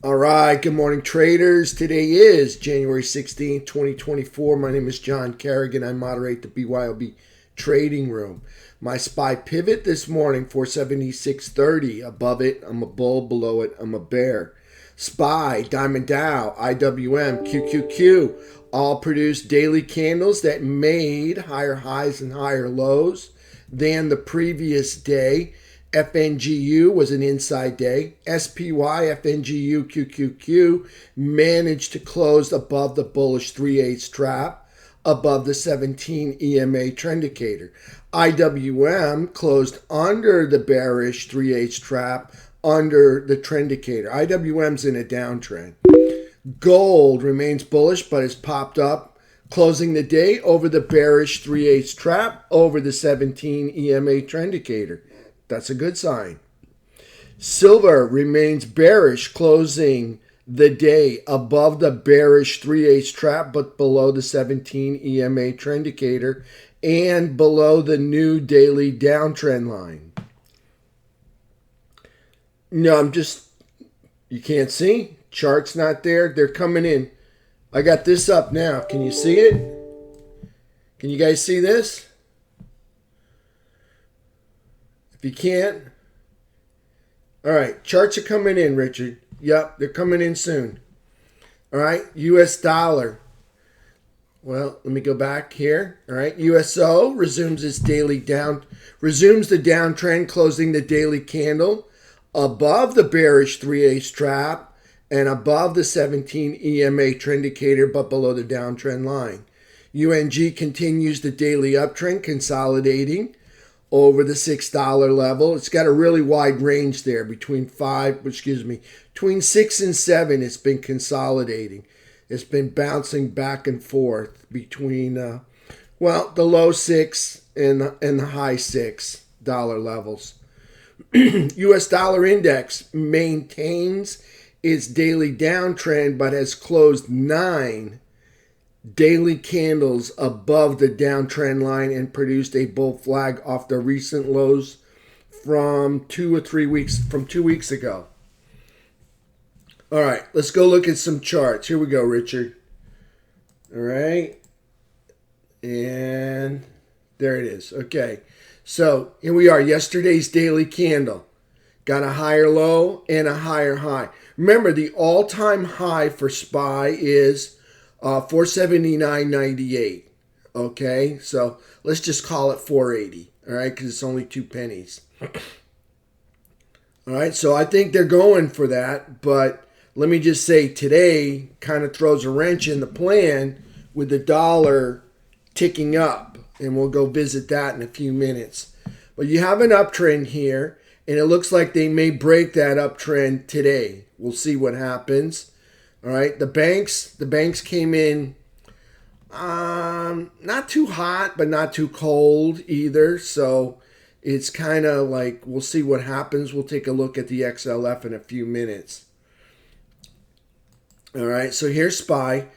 All right, good morning, traders. Today is January 16th, 2024. My name is John Kerrigan. I moderate the BYOB trading room. My SPY pivot this morning, 476.30. Above it, I'm a bull. Below it, I'm a bear. SPY, Diamond Dow, IWM, QQQ all produced daily candles that made higher highs and higher lows than the previous day. FNGU was an inside day. SPY, FNGU, QQQ managed to close above the bullish 3/8 trap, above the 17 EMA trend indicator. IWM closed under the bearish 3/8 trap, under the trend indicator. IWM's in a downtrend. Gold remains bullish but has popped up, closing the day over the bearish 3/8 trap, over the 17 EMA trend indicator. That's a good sign. Silver remains bearish, closing the day above the bearish 3/8 trap, but below the 17 EMA trend indicator and below the new daily downtrend line. No, you can't see? Chart's not there. They're coming in. I got this up now. Can you see it? Can you guys see this? If you can't, all right, charts are coming in, Richard. Yep, they're coming in soon. All right, US dollar. Well, let me go back here. All right, USO resumes the downtrend, closing the daily candle above the bearish 3/8 trap and above the 17 EMA trend indicator, but below the downtrend line. UNG continues the daily uptrend, consolidating over the $6 level. It's got a really wide range there between 6 and 7. It's been consolidating. It's been bouncing back and forth between the low 6 and the high $6 levels. US dollar index maintains its daily downtrend but has closed 9 daily candles above the downtrend line and produced a bull flag off the recent lows from 2 weeks ago. All right, let's go look at some charts. Here we go, Richard. All right. And there it is. Okay. So here we are. Yesterday's daily candle got a higher low and a higher high. Remember, the all-time high for SPY is 479.98. Okay, so let's just call it 480. All right, because it's only 2 pennies. All right, so I think they're going for that, but let me just say today kind of throws a wrench in the plan with the dollar ticking up, and we'll go visit that in a few minutes. But you have an uptrend here, and it looks like they may break that uptrend today. We'll see what happens. All right, the banks came in not too hot, but not too cold either. So it's kind of like we'll see what happens. We'll take a look at the XLF in a few minutes. All right, so here's SPY,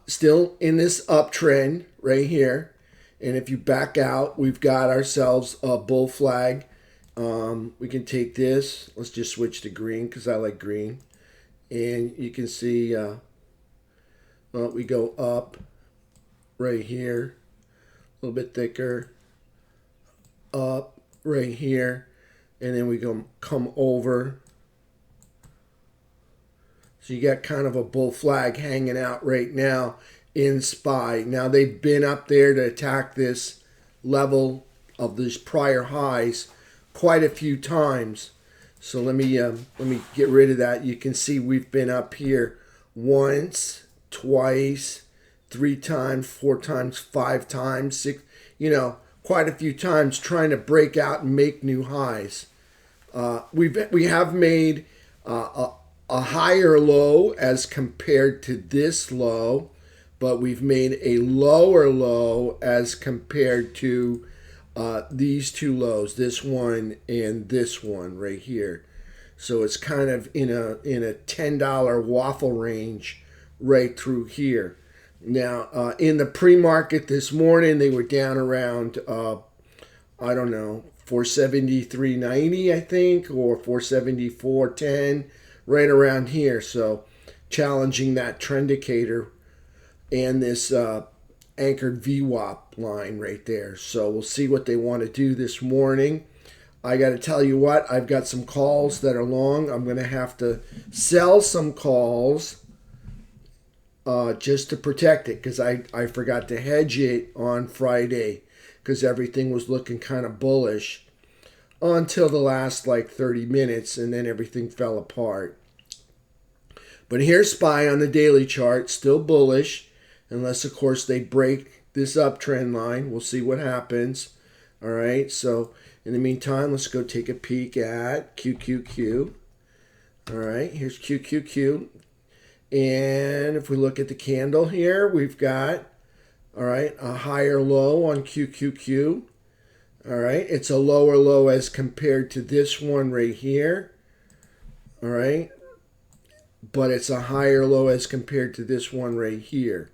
still in this uptrend right here. And if you back out, we've got ourselves a bull flag. We can take this. Let's just switch to green because I like green. And you can see, we go up right here, a little bit thicker, up right here, and then we come over. So you got kind of a bull flag hanging out right now in SPY. Now they've been up there to attack this level of these prior highs quite a few times. So let me get rid of that. You can see we've been up here once, twice, 3 times, 4 times, 5 times, 6, quite a few times trying to break out and make new highs. We have made a higher low as compared to this low, but we've made a lower low as compared to these two lows, this one and this one right here. So it's kind of in a $10 waffle range right through here. Now, in the pre-market this morning, they were down around, 473.90, I think, or 474.10 right around here. So challenging that trend indicator and this anchored VWAP line right there. So we'll see what they want to do this morning. I got to tell you what, I've got some calls that are long. I'm going to have to sell some calls just to protect it, because I forgot to hedge it on Friday because everything was looking kind of bullish until the last like 30 minutes, and then everything fell apart. But here's SPY on the daily chart, still bullish, unless of course they break this uptrend line. We'll see what happens. All right, so in the meantime, let's go take a peek at QQQ. All right, here's QQQ. And if we look at the candle here, we've got, all right, a higher low on QQQ. All right, it's a lower low as compared to this one right here. All right, but it's a higher low as compared to this one right here.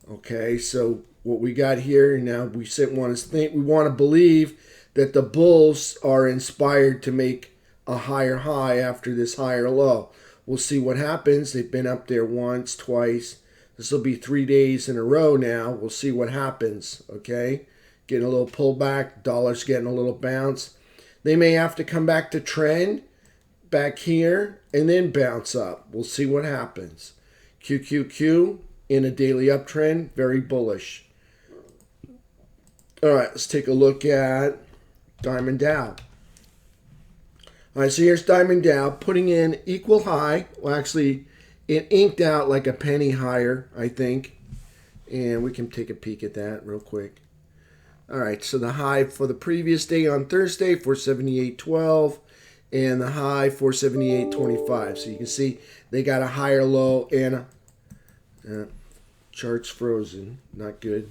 Okay, so what we got here now, we want to believe that the bulls are inspired to make a higher high after this higher low. We'll see what happens. They've been up there once, twice. This will be 3 days in a row now. We'll see what happens, okay? Getting a little pullback, dollar's getting a little bounce. They may have to come back to trend back here and then bounce up. We'll see what happens. QQQ in a daily uptrend, very bullish. All right, let's take a look at Diamond Dow. All right, so here's Diamond Dow putting in equal high. Well, actually, it inked out like a penny higher, I think. And we can take a peek at that real quick. All right, so the high for the previous day on Thursday, 478.12, and the high, 478.25. So you can see they got a higher low and chart's frozen. Not good.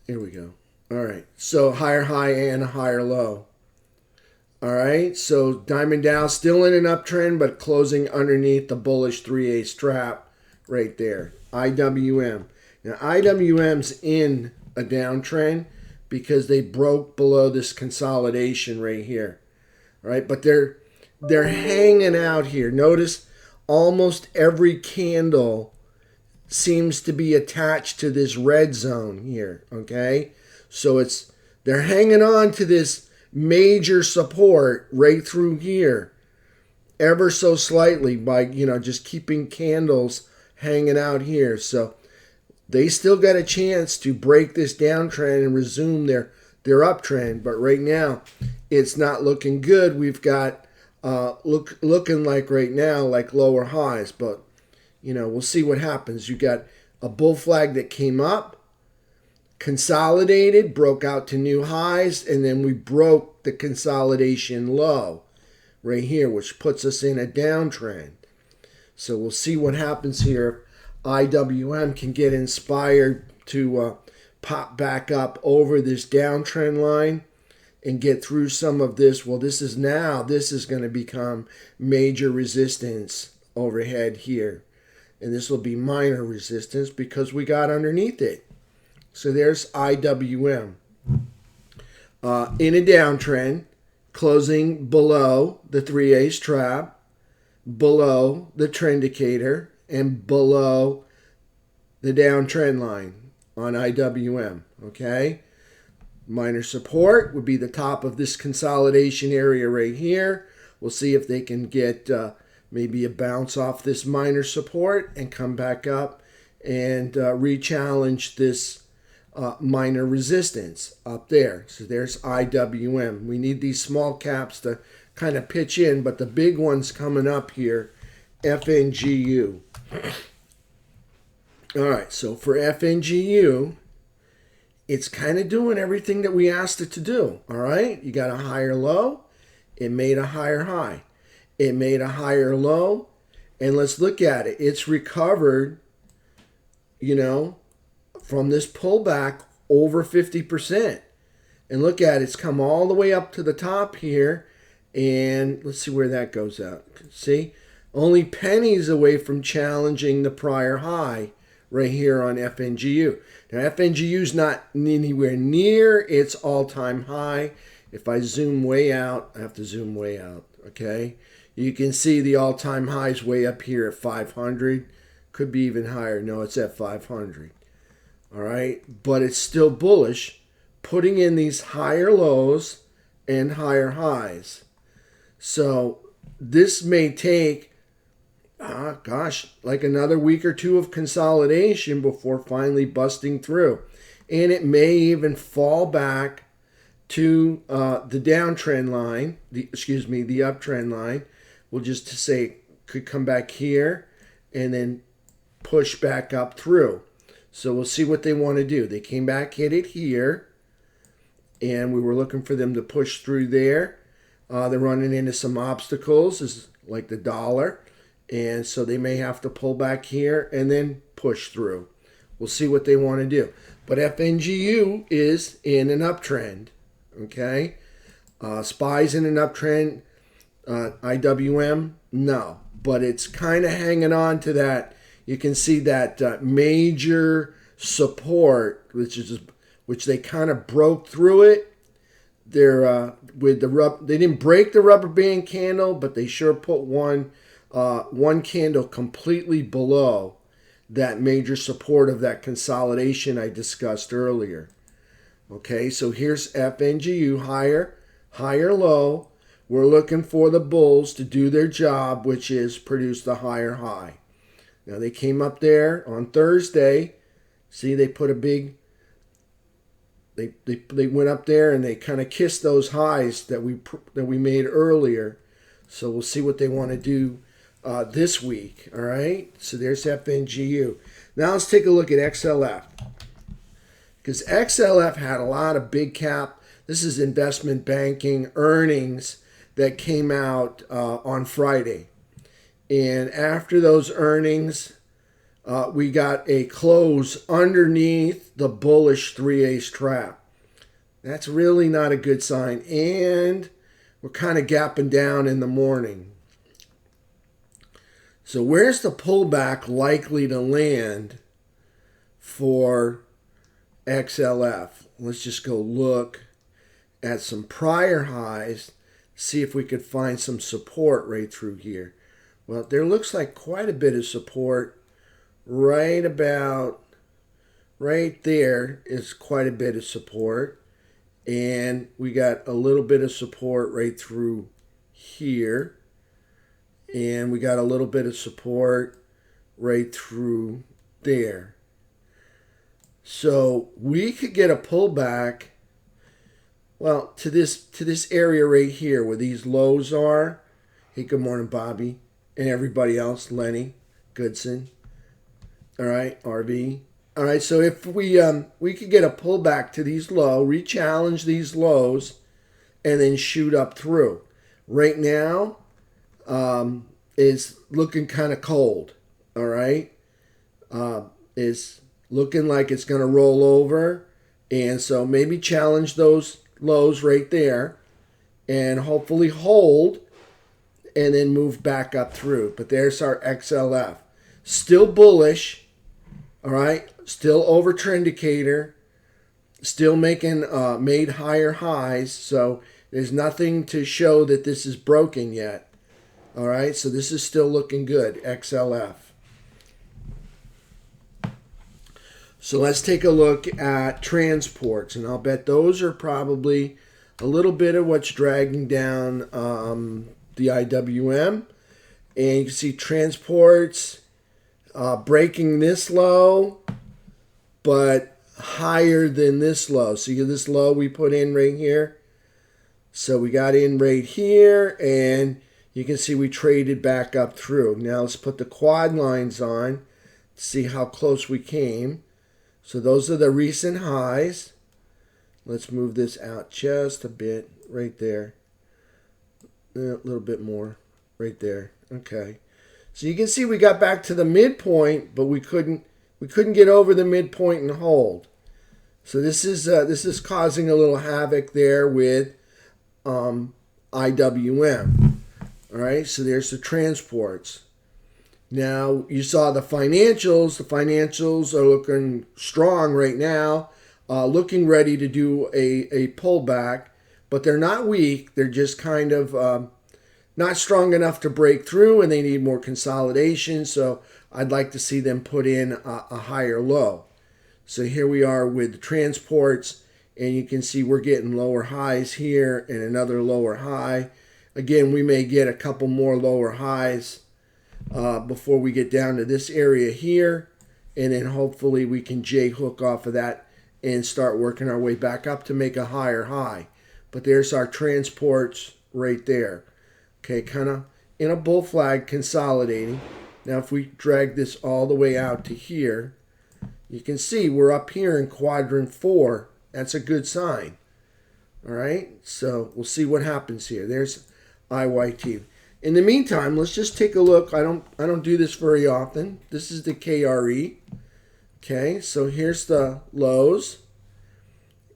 Here we go. All right. So higher high and a higher low. All right. So Diamond Dow still in an uptrend, but closing underneath the bullish 3/8 trap right there. IWM. Now IWM's in a downtrend because they broke below this consolidation right here. All right. But they're hanging out here. Notice almost every candle seems to be attached to this red zone here, okay? So they're hanging on to this major support right through here ever so slightly by, just keeping candles hanging out here. So they still got a chance to break this downtrend and resume their uptrend, but right now it's not looking good. We've got looking like right now like lower highs, but we'll see what happens. You got a bull flag that came up, consolidated, broke out to new highs, and then we broke the consolidation low right here, which puts us in a downtrend. So we'll see what happens here. IWM can get inspired to pop back up over this downtrend line and get through some of this. Well, this is going to become major resistance overhead here. And this will be minor resistance because we got underneath it. So there's IWM. In a downtrend, closing below the 3/8 trap, below the trend indicator, and below the downtrend line on IWM. Okay? Minor support would be the top of this consolidation area right here. We'll see if they can get maybe a bounce off this minor support and come back up and re-challenge this minor resistance up there. So there's IWM. We need these small caps to kind of pitch in, but the big one's coming up here, FNGU. All right, so for FNGU, it's kind of doing everything that we asked it to do. All right, you got a higher low. It made a higher high. It made a higher low. And let's look at it. It's recovered, from this pullback over 50%. And look at it. It's come all the way up to the top here. And let's see where that goes out. See? Only pennies away from challenging the prior high right here on FNGU. Now, FNGU is not anywhere near its all-time high. If I zoom way out, I have to zoom way out, okay? You can see the all-time high is way up here at 500. Could be even higher. No, it's at 500. All right? But it's still bullish, putting in these higher lows and higher highs. So this may take, like another week or two of consolidation before finally busting through. And it may even fall back to the downtrend line, the uptrend line. We'll just say could come back here and then push back up through. So we'll see what they want to do. They came back, hit it here, and we were looking for them to push through there. They're running into some obstacles, like the dollar, and so they may have to pull back here and then push through. We'll see what they want to do. But FNGU is in an uptrend, okay? SPY's in an uptrend. IWM, no. But it's kind of hanging on to that. You can see that major support, which they kind of broke through it. They're they didn't break the rubber band candle, but they sure put one candle completely below that major support of that consolidation I discussed earlier. Okay, so here's FNGU, higher low. We're looking for the bulls to do their job, which is produce the higher high. Now they came up there on Thursday. See, they put a big, they went up there and they kind of kissed those highs that we made earlier. So we'll see what they want to do this week. All right. So there's FNGU. Now let's take a look at XLF, because XLF had a lot of big cap. This is investment banking earnings that came out on Friday. And after those earnings, we got a close underneath the bullish 3-ace trap. That's really not a good sign. And we're kind of gapping down in the morning. So where's the pullback likely to land for XLF? Let's just go look at some prior highs, see if we could find some support right through here. Well, there looks like quite a bit of support right about right there is quite a bit of support. And we got a little bit of support right through here. And we got a little bit of support right through there. So we could get a pullback, well, to this area right here where these lows are. Hey, good morning, Bobby. And everybody else, Lenny, Goodson, all right, RV. All right, so if we could get a pullback to these lows, re-challenge these lows, and then shoot up through. Right now is looking kind of cold, all right? Is looking like it's going to roll over, and so maybe challenge those lows right there, and hopefully hold, and then move back up through. But there's our XLF. Still bullish, all right? Still over trend indicator. Still making made higher highs. So there's nothing to show that this is broken yet. All right? So this is still looking good, XLF. So let's take a look at transports. And I'll bet those are probably a little bit of what's dragging down the IWM. And you can see transports breaking this low, but higher than this low. So you get this low we put in right here. So we got in right here, and you can see we traded back up through. Now let's put the quad lines on to see how close we came. So those are the recent highs. Let's move this out just a bit right there. A little bit more right there. Okay. So you can see we got back to the midpoint, but we couldn't get over the midpoint and hold. So this is causing a little havoc there with IWM. All right, so there's the transports. Now, you saw the financials. The financials are looking strong right now, looking ready to do a pullback, but they're not weak. They're just kind of not strong enough to break through, and they need more consolidation. So I'd like to see them put in a higher low. So here we are with the transports, and you can see we're getting lower highs here and another lower high. Again, we may get a couple more lower highs before we get down to this area here, and then hopefully we can J-hook off of that and start working our way back up to make a higher high. But there's our transports right there. Okay, kind of in a bull flag consolidating. Now if we drag this all the way out to here, you can see we're up here in quadrant 4. That's a good sign. All right, so we'll see what happens here. There's IYT. In the meantime, let's just take a look. I don't do this very often. This is the KRE. Okay, so here's the lows,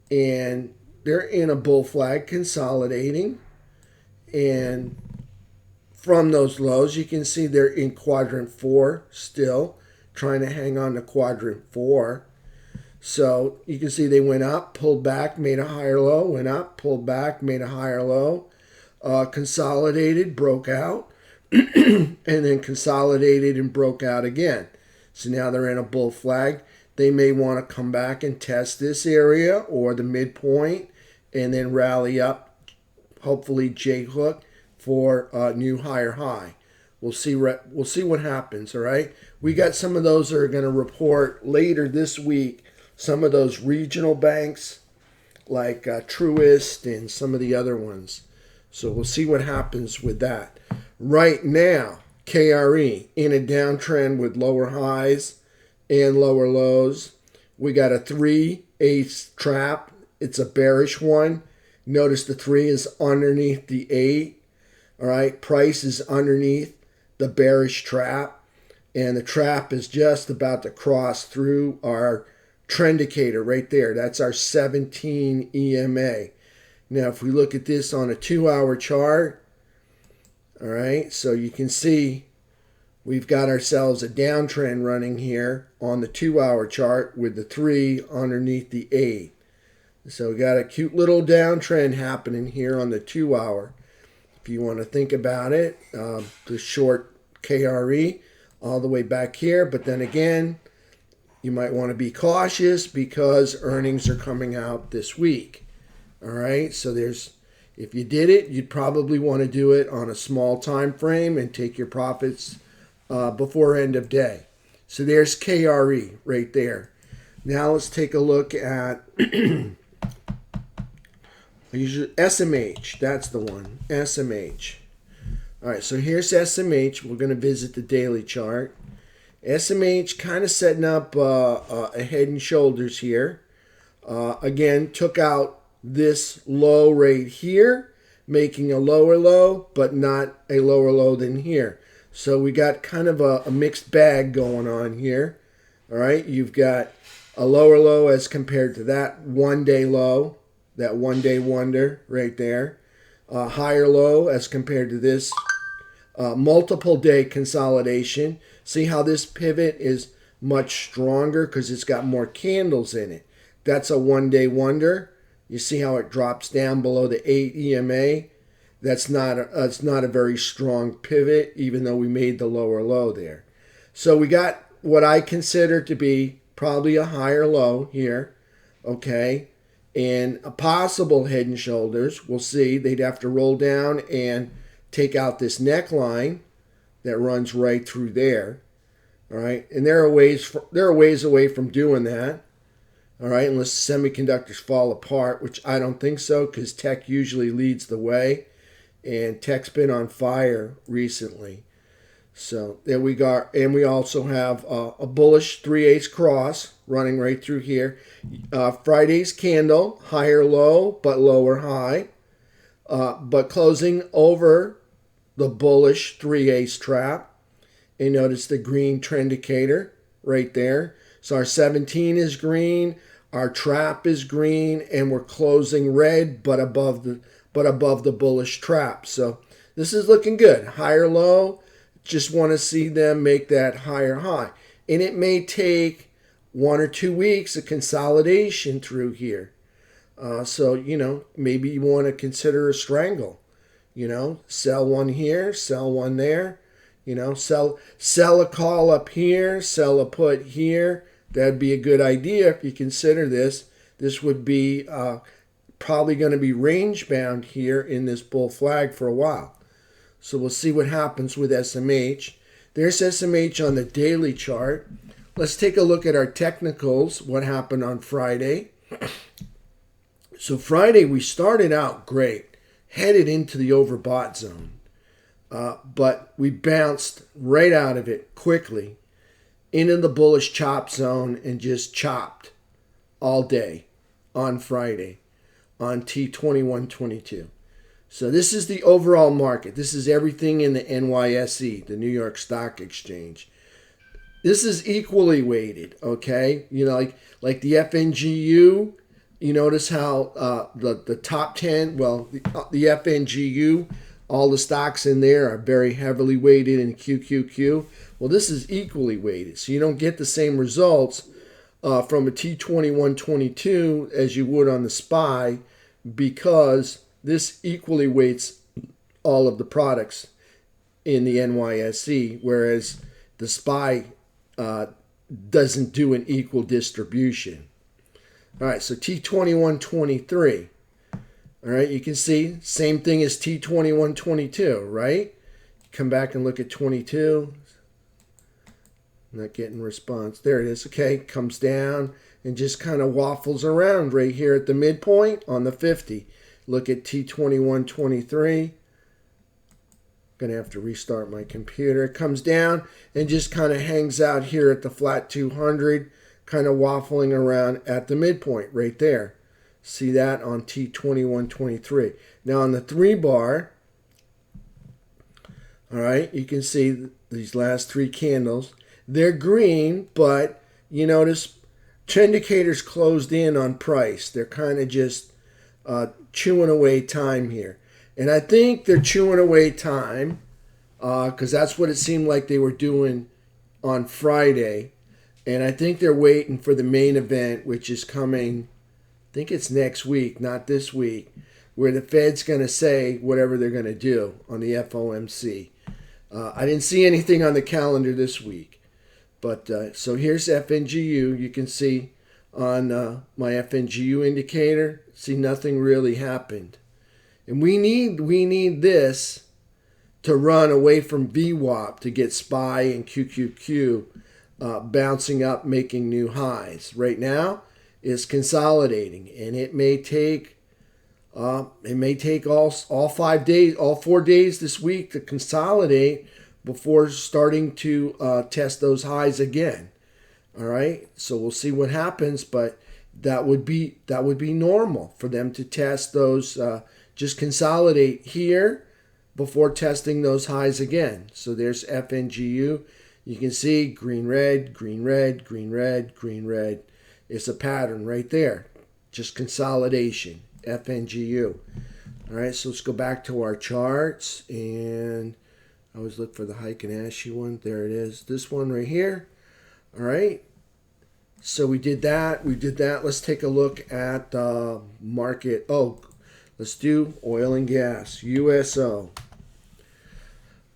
and they're in a bull flag consolidating, and from those lows you can see they're in quadrant 4 still, trying to hang on to quadrant 4. So you can see they went up, pulled back, made a higher low, went up, pulled back, made a higher low, consolidated, broke out, and then consolidated and broke out again. So now they're in a bull flag. They may want to come back and test this area or the midpoint and then rally up, hopefully J-hook for a new higher high. We'll see what happens, all right? We got some of those that are going to report later this week, some of those regional banks like Truist and some of the other ones. So we'll see what happens with that. Right now, KRE in a downtrend with lower highs and lower lows. We got a 3/8 trap. It's a bearish one. Notice the 3 is underneath the 8. All right, price is underneath the bearish trap, and the trap is just about to cross through our trend indicator right there. That's our 17 EMA. Now, if we look at this on a 2-hour chart, all right, so you can see we've got ourselves a downtrend running here on the 2-hour chart with the 3 underneath the 8. So we got a cute little downtrend happening here on the 2-hour. If you want to think about it, the short KRE all the way back here. But then again, you might want to be cautious because earnings are coming out this week. All right, so if you did it, you'd probably want to do it on a small time frame and take your profits before end of day. So there's KRE right there. Now let's take a look at SMH. That's the one, SMH. All right, so here's SMH. We're going to visit the daily chart. SMH kind of setting up a head and shoulders here. Again, took out this low right here, making a lower low, but not a lower low than here. So we got kind of a mixed bag going on here. All right, you've got a lower low as compared to that one-day low, that one-day wonder right there. A higher low as compared to this multiple day consolidation. See how this pivot is much stronger because it's got more candles in it. That's a one-day wonder. You see how it drops down below the 8 EMA. That's not a very strong pivot, even though we made the lower low there. So we got what I consider to be probably a higher low here, okay, and a possible head and shoulders. We'll see. They'd have to roll down and take out this neckline that runs right through there. All right, and there are ways away from doing that. All right, unless semiconductors fall apart, which I don't think so, because tech usually leads the way, and tech's been on fire recently. So there we go, and we also have a bullish 3/8 cross running right through here. Friday's candle, higher low but lower high, but closing over the bullish 3/8 trap. And notice the green trend indicator right there. So our 17 is green, our trap is green, and we're closing red but above the bullish trap. So this is looking good. Higher low, just want to see them make that higher high. And it may take 1 or 2 weeks of consolidation through here. So, maybe you want to consider a strangle. Sell one here, sell one there. Sell a call up here, sell a put here. That'd be a good idea if you consider this. This would be probably going to be range bound here in this bull flag for a while. So we'll see what happens with SMH. There's SMH on the daily chart. Let's take a look at our technicals, what happened on Friday. So Friday we started out great, headed into the overbought zone. But we bounced right out of it quickly into the bullish chop zone and just chopped all day on Friday on T2122. So this is the overall market. This is everything in the NYSE, the New York Stock Exchange. This is equally weighted, okay? Like the FNGU, you notice how the top 10, the FNGU, all the stocks in there are very heavily weighted in QQQ. Well, this is equally weighted, so you don't get the same results from a T2122 as you would on the SPY, because this equally weights all of the products in the NYSE, whereas the SPY doesn't do an equal distribution. All right, so T2123. All right, you can see same thing as T2122, right? Come back and look at 22. Not getting response. There it is. Okay, comes down and just kind of waffles around right here at the midpoint on the 50. Look at T2123. Gonna have to restart my computer. It comes down and just kind of hangs out here at the flat 200, kind of waffling around at the midpoint right there. See that on T2123. Now on the 3 bar, all right, you can see these last 3 candles. They're green, but you notice trend indicators closed in on price. They're kind of just chewing away time here. And I think they're chewing away time because that's what it seemed like they were doing on Friday. And I think they're waiting for the main event, which is coming, I think it's next week, not this week, where the Fed's going to say whatever they're going to do on the FOMC. I didn't see anything on the calendar this week. But so here's FNGU. You can see on my FNGU indicator, see nothing really happened. And we need this to run away from BYOB to get SPY and QQQ bouncing up, making new highs. Right now, it's consolidating, and it may take all 5 days, all 4 days this week to consolidate before starting to test those highs again. All right, so we'll see what happens, but that would be normal for them to test those. Just consolidate here before testing those highs again. So there's FNGU. You can see green, red, green, red, green, red, green, red. It's a pattern right there. Just consolidation, FNGU. All right, so let's go back to our charts. And I always look for the Heiken Ashi one. There it is. This one right here. All right. So we did that. Let's take a look at the market. Let's do oil and gas, USO.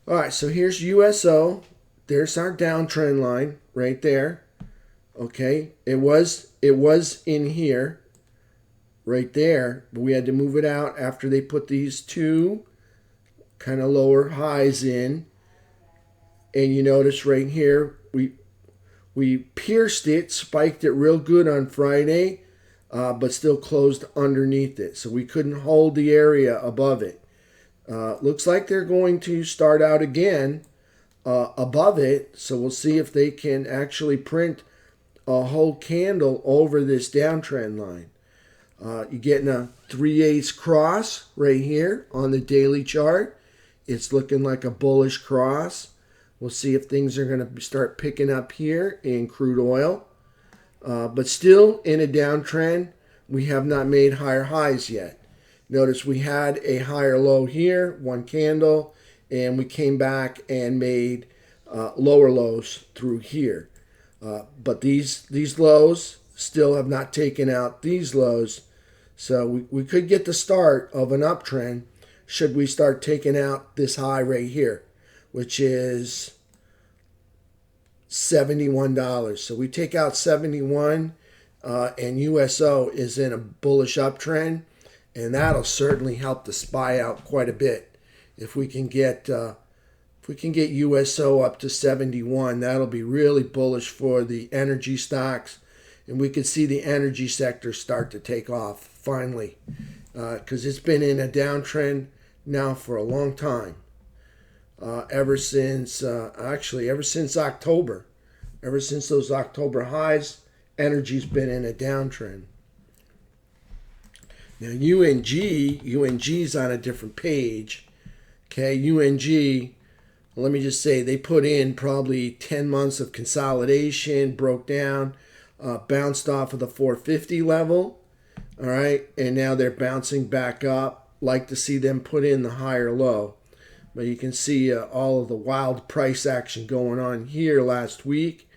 All right, so here's USO. There's our downtrend line right there. Okay, it was in here, right there, but we had to move it out after they put these 2 kind of lower highs in. And you notice right here, we pierced it, spiked it real good on Friday, but still closed underneath it. So we couldn't hold the area above it. Looks like they're going to start out again above it. So we'll see if they can actually print a whole candle over this downtrend line. You're getting a 3/8 cross right here on the daily chart. It's looking like a bullish cross. We'll see if things are going to start picking up here in crude oil. But still in a downtrend, we have not made higher highs yet. Notice we had a higher low here, 1 candle, and we came back and made lower lows through here. But these lows still have not taken out these lows. So we could get the start of an uptrend should we start taking out this high right here, which is $71. So we take out 71 and USO is in a bullish uptrend, and that'll certainly help the SPY out quite a bit. If we can get USO up to 71, that'll be really bullish for the energy stocks, and we could see the energy sector start to take off finally, because it's been in a downtrend now for a long time. Ever since October, ever since those October highs, energy's been in a downtrend. Now UNG's on a different page. Okay, UNG, let me just say, they put in probably 10 months of consolidation, broke down, bounced off of the 450 level, all right, and now they're bouncing back up. Like to see them put in the higher low. But you can see all of the wild price action going on here last week,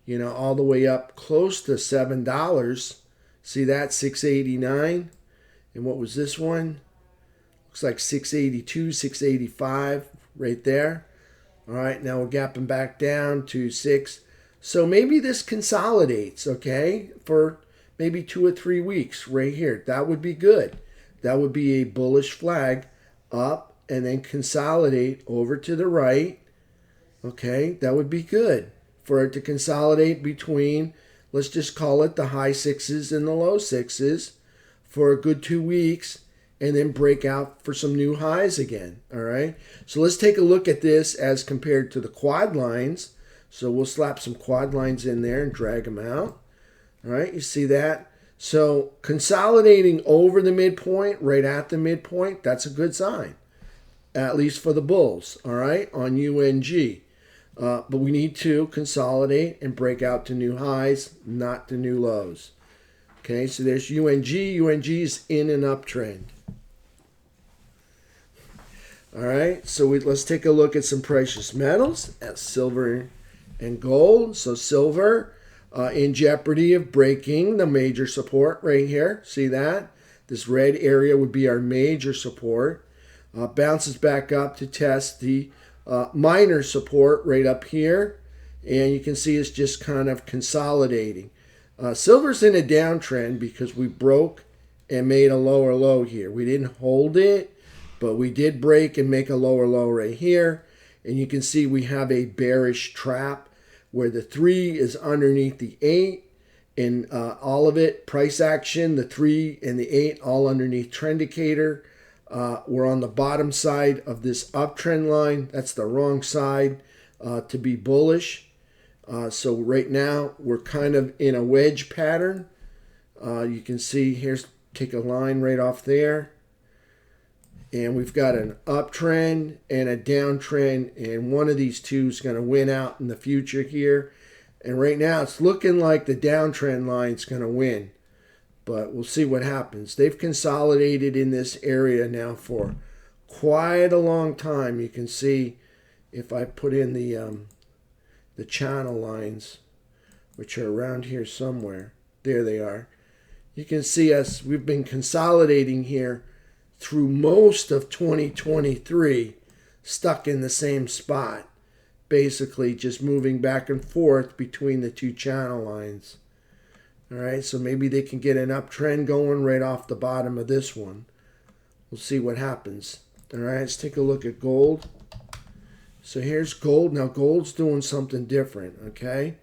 all the way up close to $7. See that, $6.89? And what was this one? Looks like $6.82, $6.85 right there. All right, now we're gapping back down to $6. So maybe this consolidates, okay, for maybe 2 or 3 weeks right here. That would be good. That would be a bullish flag up and then consolidate over to the right. Okay, that would be good for it to consolidate between, let's just call it the high 6s and the low 6s for a good 2 weeks, and then break out for some new highs again. All right, so let's take a look at this as compared to the quad lines. So we'll slap some quad lines in there and drag them out. All right, you see that? So consolidating over the midpoint, right at the midpoint, that's a good sign, at least for the bulls, all right, on UNG. But we need to consolidate and break out to new highs, not to new lows. Okay, so there's UNG. UNG's in an uptrend. All right, so let's take a look at some precious metals, at silver and gold. So silver, in jeopardy of breaking the major support right here. See that? This red area would be our major support. Bounces back up to test the minor support right up here. And you can see it's just kind of consolidating. Silver's in a downtrend because we broke and made a lower low here. We didn't hold it, but we did break and make a lower low right here. And you can see we have a bearish trap where the 3 is underneath the 8, and all of it, price action, the 3 and the 8, all underneath trend indicator. We're on the bottom side of this uptrend line. That's the wrong side to be bullish. So right now, we're kind of in a wedge pattern. You can see, take a line right off there. And we've got an uptrend and a downtrend, and one of these two is going to win out in the future here. And right now, it's looking like the downtrend line is going to win, but we'll see what happens. They've consolidated in this area now for quite a long time. You can see if I put in the channel lines, which are around here somewhere. There they are. You can see we've been consolidating here through most of 2023, stuck in the same spot, basically just moving back and forth between the two channel lines. All right, so maybe they can get an uptrend going right off the bottom of this one. We'll see what happens. All right, let's take a look at gold. So here's gold. Now gold's doing something different, okay?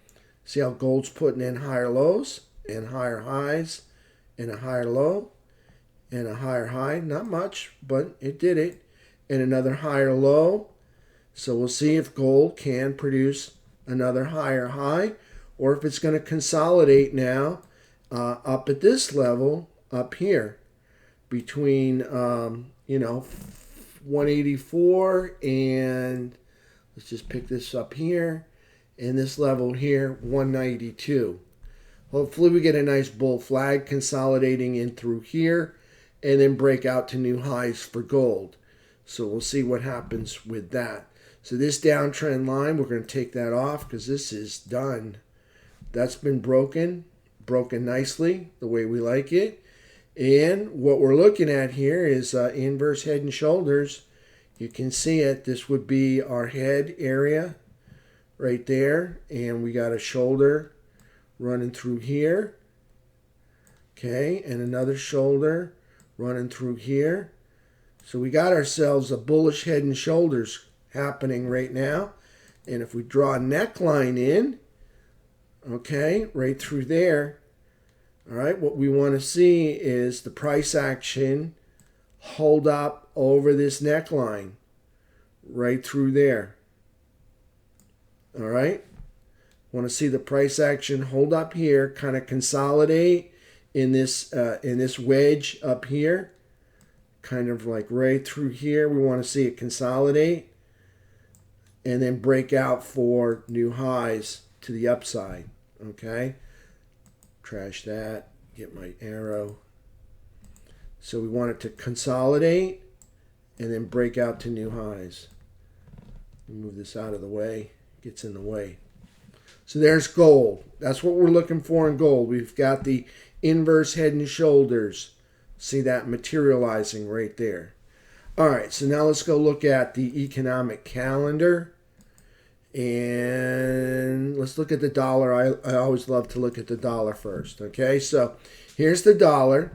See how gold's putting in higher lows and higher highs and a higher low and a higher high. Not much, but it did it. And another higher low. So we'll see if gold can produce another higher high, or if it's going to consolidate now up at this level up here between 184 and let's just pick this up here, and this level here, 192. Hopefully we get a nice bull flag consolidating in through here and then break out to new highs for gold. So we'll see what happens with that. So this downtrend line, we're going to take that off because this is done. That's been broken nicely the way we like it. And what we're looking at here is inverse head and shoulders. You can see it. This would be our head area right there. And we got a shoulder running through here. Okay, and another shoulder running through here. So we got ourselves a bullish head and shoulders happening right now. And if we draw a neckline in, okay, right through there, all right, what we want to see is the price action hold up over this neckline right through there. All right, want to see the price action hold up here, kind of consolidate in this wedge up here, kind of like right through here. We want to see it consolidate and then break out for new highs to the upside. Okay, trash that, get my arrow. So we want it to consolidate and then break out to new highs. Move this out of the way, gets in the way. So there's gold. That's what we're looking for in gold. We've got the inverse head and shoulders. See that materializing right there. All right, so now let's go look at the economic calendar. And let's look at the dollar. I always love to look at the dollar first. Okay, so here's the dollar.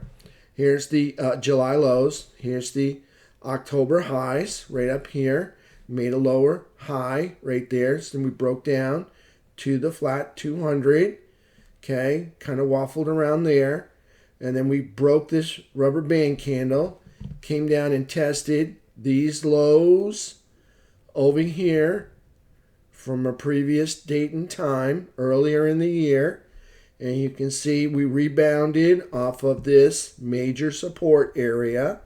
Here's the July lows. Here's the October highs right up here. Made a lower high right there. So then we broke down to the flat 200. Okay, kind of waffled around there. And then we broke this rubber band candle. Came down and tested these lows over here from a previous date and time earlier in the year. And you can see we rebounded off of this major support area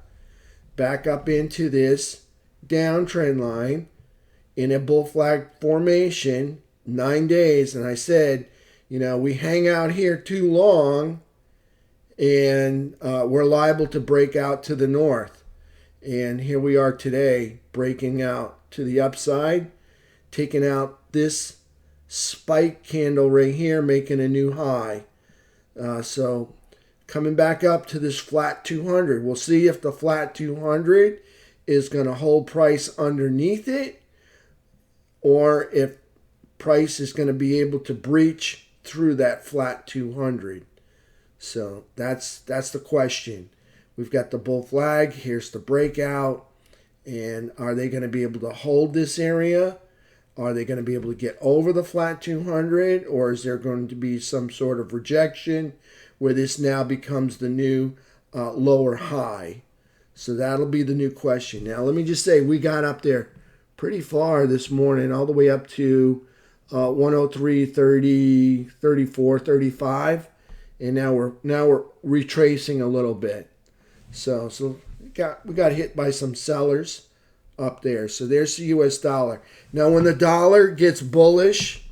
back up into this downtrend line in a bull flag formation, 9 days. And I said, you know, we hang out here too long and we're liable to break out to the north. And here we are today, breaking out to the upside, taking out this spike candle right here, making a new high. So coming back up to this flat 200. We'll see if the flat 200 is going to hold price underneath it, or if price is going to be able to breach through that flat 200. So that's the question. We've got the bull flag. Here's the breakout. And are they going to be able to hold this area? Are they going to be able to get over the flat 200? Or is there going to be some sort of rejection where this now becomes the new lower high? So that'll be the new question. Now, let me just say, we got up there pretty far this morning, all the way up to 103.30, 34, 35. And now we're retracing a little bit. So we got hit by some sellers up there. So there's the US dollar. Now when the dollar gets bullish,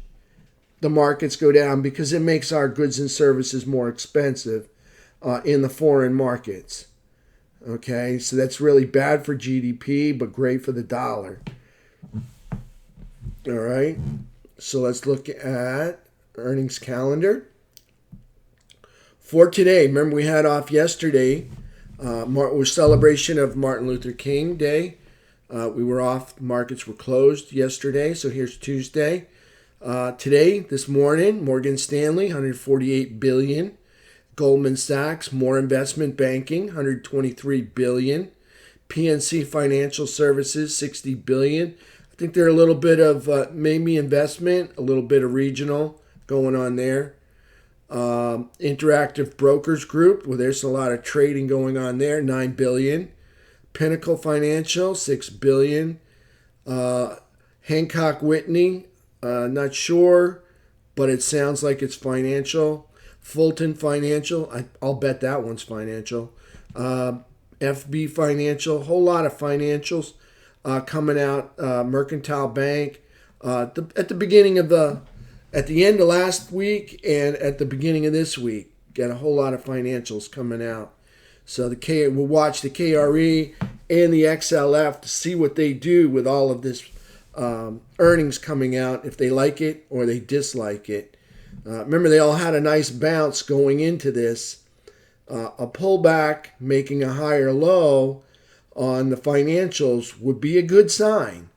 the markets go down because it makes our goods and services more expensive in the foreign markets. Okay, so that's really bad for GDP, but great for the dollar. All right, so let's look at earnings calendar for today. Remember, we had off yesterday. Was celebration of Martin Luther King Day. We were off. Markets were closed yesterday, so here's Tuesday. Today, this morning, Morgan Stanley, 148 billion. Goldman Sachs, more investment banking, 123 billion. PNC Financial Services, 60 billion. I think there are a little bit of maybe investment, a little bit of regional going on there. Interactive Brokers Group, well, there's a lot of trading going on there, 9 billion. Pinnacle Financial, 6 billion. Hancock Whitney, not sure, but it sounds like it's financial. Fulton Financial, I'll bet that one's financial. FB Financial, whole lot of financials coming out. Mercantile Bank, at the end of last week and at the beginning of this week, got a whole lot of financials coming out. So we'll watch the KRE and the XLF to see what they do with all of this earnings coming out, if they like it or they dislike it. Remember, they all had a nice bounce going into this. A pullback, making a higher low on the financials would be a good sign.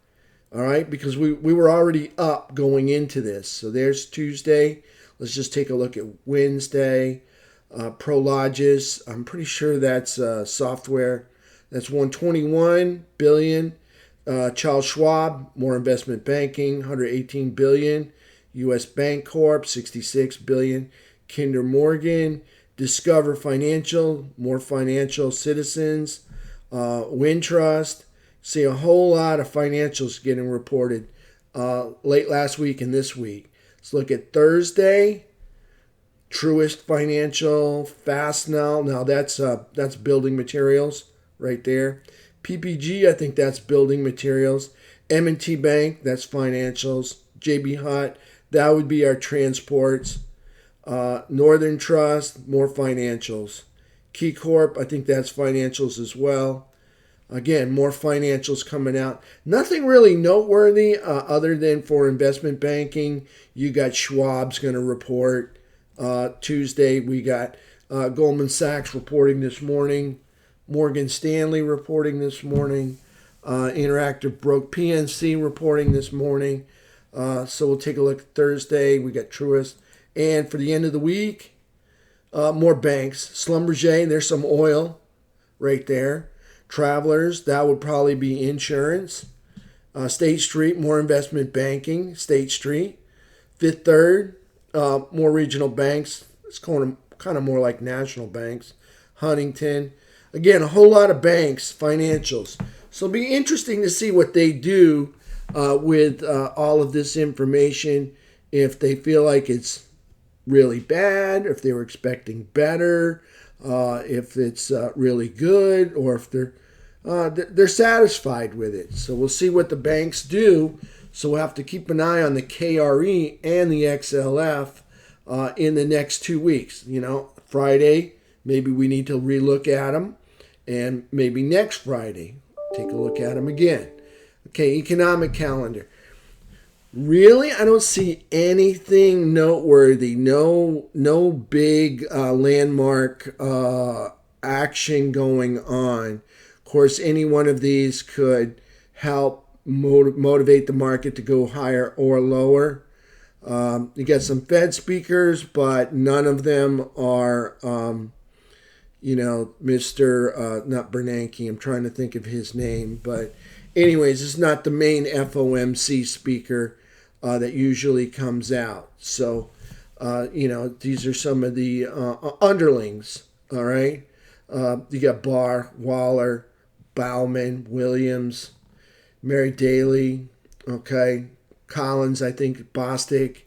All right, because we were already up going into this. So there's Tuesday. Let's just take a look at Wednesday. Prologis, I'm pretty sure that's software. That's 121 billion. Charles Schwab, more investment banking, 118 billion. U.S. Bank Corp, 66 billion. Kinder Morgan, Discover Financial, more financial citizens. Wintrust, see a whole lot of financials getting reported late last week and this week. Let's look at Thursday. Truist Financial, Fastenal. Now that's building materials right there. PPG, I think that's building materials. M&T Bank, that's financials. JB Hunt, that would be our transports. Northern Trust, more financials. Key Corp, I think that's financials as well. Again, more financials coming out. Nothing really noteworthy other than for investment banking. You got Schwab's going to report. Tuesday, we got Goldman Sachs reporting this morning. Morgan Stanley reporting this morning. Interactive Broke PNC reporting this morning. So we'll take a look at Thursday. We got Truist. And for the end of the week, more banks. Schlumberger, there's some oil right there. Travelers, that would probably be insurance. State Street, more investment banking. State Street. Fifth Third, more regional banks. It's kind of more like national banks. Huntington. Again, a whole lot of banks, financials. So it'll be interesting to see what they do with all of this information. If they feel like it's really bad, if they were expecting better, if it's really good, or if they're satisfied with it. So we'll see what the banks do. So we'll have to keep an eye on the KRE and the XLF in the next 2 weeks. Friday, maybe we need to relook at them, and maybe next Friday, take a look at them again. Okay, economic calendar. Really, I don't see anything noteworthy. No big landmark action going on. Of course, any one of these could help motivate the market to go higher or lower. You got some Fed speakers, but none of them are, Mr. Not Bernanke. I'm trying to think of his name, but anyways, it's not the main FOMC speaker that usually comes out. So, these are some of the underlings, all right? You got Barr, Waller, Bauman, Williams, Mary Daly, okay? Collins, I think, Bostic.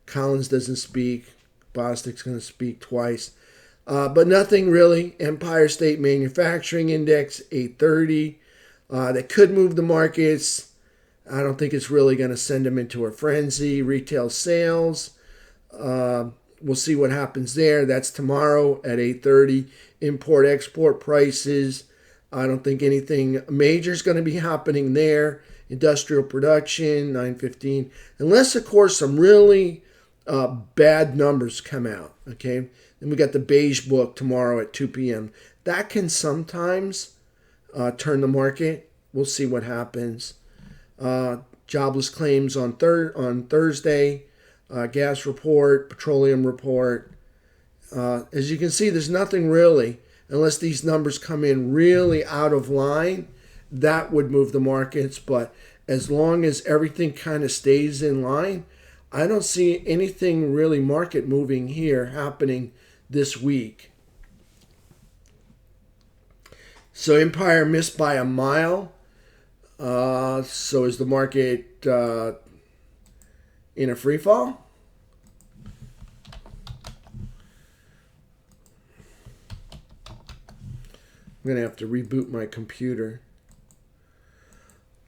Collins doesn't speak. Bostic's going to speak twice. But nothing really. Empire State Manufacturing Index, 830. That could move the markets. I don't think it's really going to send them into a frenzy. Retail sales, we'll see what happens there. That's tomorrow at 8:30. Import-export prices, I don't think anything major is going to be happening there. Industrial production, 9:15. Unless, of course, some really bad numbers come out. Okay. Then we got the beige book tomorrow at 2 p.m. That can sometimes turn the market. We'll see what happens. Jobless claims on Thursday. Gas report, petroleum report. As you can see, there's nothing really, unless these numbers come in really out of line, that would move the markets. But as long as everything kind of stays in line, I don't see anything really market moving here happening this week. So Empire missed by a mile. So is the market in a free fall? I'm going to have to reboot my computer.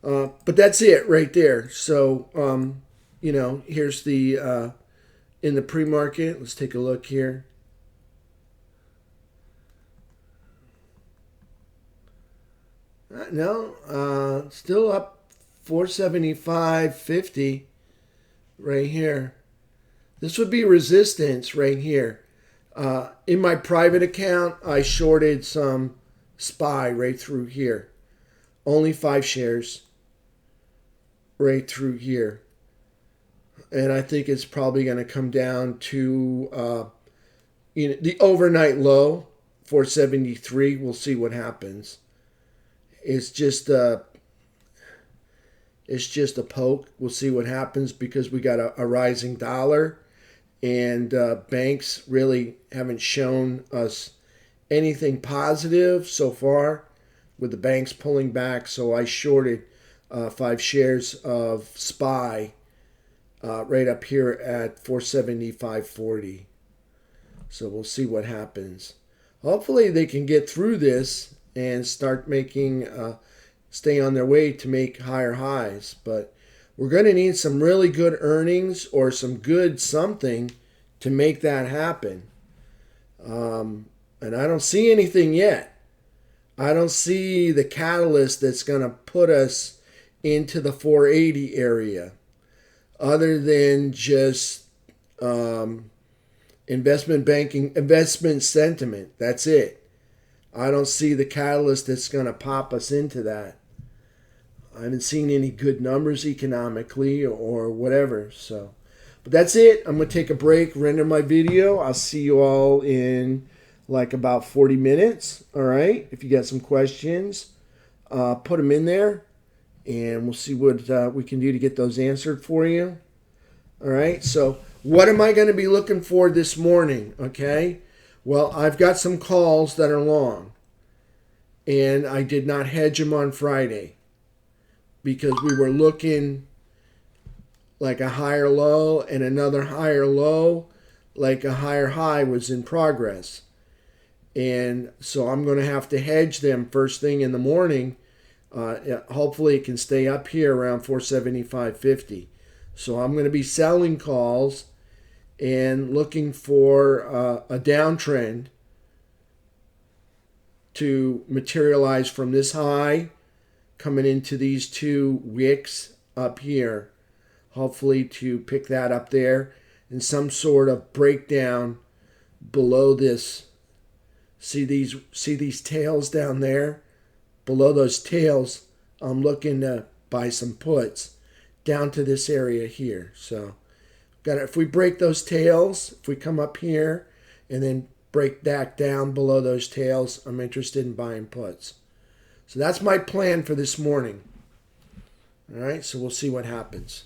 But that's it right there. So, here's the, in the pre-market. Let's take a look here. No, still up 475.50 right here. This would be resistance right here. In my private account, I shorted some SPY right through here. Only 5 shares right through here. And I think it's probably going to come down to the overnight low, 473. We'll see what happens. It's just a poke. We'll see what happens because we got a rising dollar, and banks really haven't shown us anything positive so far with the banks pulling back. So I shorted 5 shares of SPY right up here at 475.40. So we'll see what happens. Hopefully they can get through this and start making, stay on their way to make higher highs. But we're going to need some really good earnings or some good something to make that happen. And I don't see anything yet. I don't see the catalyst that's going to put us into the 480 area other than just investment banking, investment sentiment. That's it. I don't see the catalyst that's going to pop us into that. I haven't seen any good numbers economically or whatever. So, but that's it. I'm going to take a break, render my video. I'll see you all in like about 40 minutes. All right. If you got some questions, put them in there and we'll see what we can do to get those answered for you. All right. So what am I going to be looking for this morning? Okay. Well, I've got some calls that are long, and I did not hedge them on Friday because we were looking like a higher low and another higher low, like a higher high was in progress. And so I'm going to have to hedge them first thing in the morning. Hopefully it can stay up here around 475.50. So I'm going to be selling calls and looking for a downtrend to materialize from this high coming into these 2 wicks up here. Hopefully to pick that up there and some sort of breakdown below this. See these tails down there? Below those tails, I'm looking to buy some puts down to this area here. So if we break those tails, if we come up here and then break back down below those tails, I'm interested in buying puts. So that's my plan for this morning. All right, so we'll see what happens.